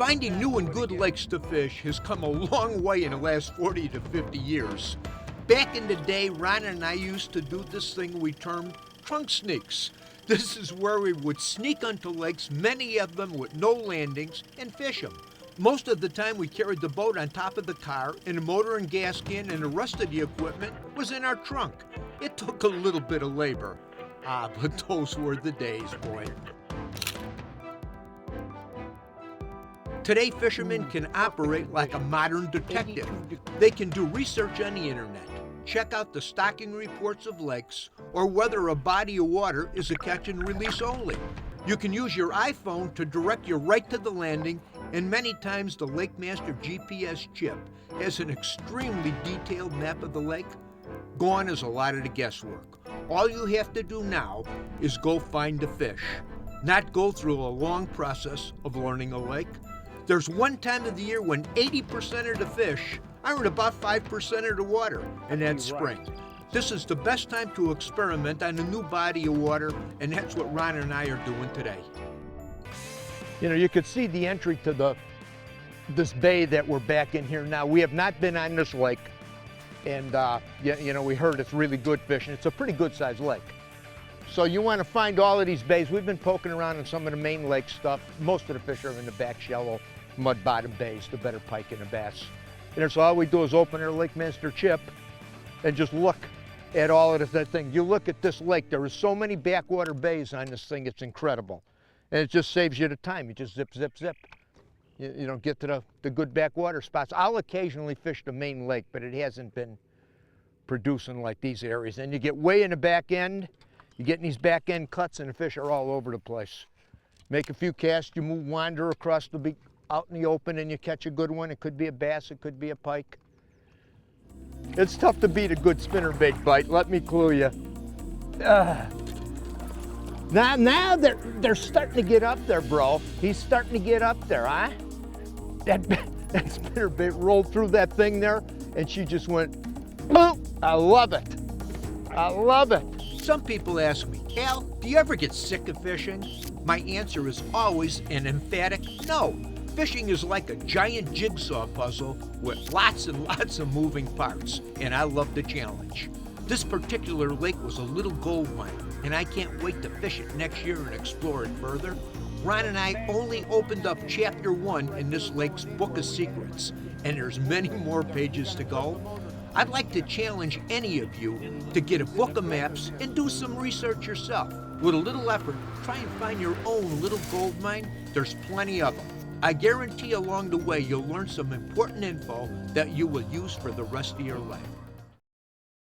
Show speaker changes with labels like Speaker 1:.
Speaker 1: Finding new and good lakes to fish has come a long way in the last 40 to 50 years. Back in the day, Ron and I used to do this thing we termed trunk sneaks. This is where we would sneak onto lakes, many of them with no landings, and fish them. Most of the time we carried the boat on top of the car, and the motor and gas can and the rest of the equipment was in our trunk. It took a little bit of labor. But those were the days, boy. Today, fishermen can operate like a modern detective. They can do research on the internet, check out the stocking reports of lakes, or whether a body of water is a catch and release only. You can use your iPhone to direct you right to the landing, and many times the Lake Master GPS chip has an extremely detailed map of the lake. Gone is a lot of the guesswork. All you have to do now is go find the fish, not go through a long process of learning a lake. There's one time of the year when 80% of the fish are in about 5% of the water, and that's spring. This is the best time to experiment on a new body of water, and that's what Ron and I are doing today. You know, you could see the entry to this bay that we're back in here now. We have not been on this lake, and you know, we heard it's really good fishing. It's a pretty good sized lake. So you want to find all of these bays. We've been poking around in some of the main lake stuff. Most of the fish are in the back shallow mud bottom bays, the better pike and the bass. And so all we do is open our Lake Master chip and just look at all of that thing. You look at this lake, there are so many backwater bays on this thing, it's incredible. And it just saves you the time. You just zip, zip, zip. You don't get to the good backwater spots. I'll occasionally fish the main lake, but it hasn't been producing like these areas. And you get way in the back end, you get in these back end cuts, and the fish are all over the place. Make a few casts, you wander across out in the open, and you catch a good one. It could be a bass, it could be a pike. It's tough to beat a good spinnerbait bite, let me clue you. Now they're starting to get up there, bro. He's starting to get up there, huh? That spinnerbait rolled through that thing there, and she just went, boom! I love it. I love it. Some people ask me, Al, do you ever get sick of fishing? My answer is always an emphatic no. Fishing is like a giant jigsaw puzzle with lots and lots of moving parts, and I love the challenge. This particular lake was a little gold mine, and I can't wait to fish it next year and explore it further. Ron and I only opened up chapter 1 in this lake's book of secrets, and there's many more pages to go. I'd like to challenge any of you to get a book of maps and do some research yourself. With a little effort, try and find your own little gold mine. There's plenty of them. I guarantee along the way you'll learn some important info that you will use for the rest of your life.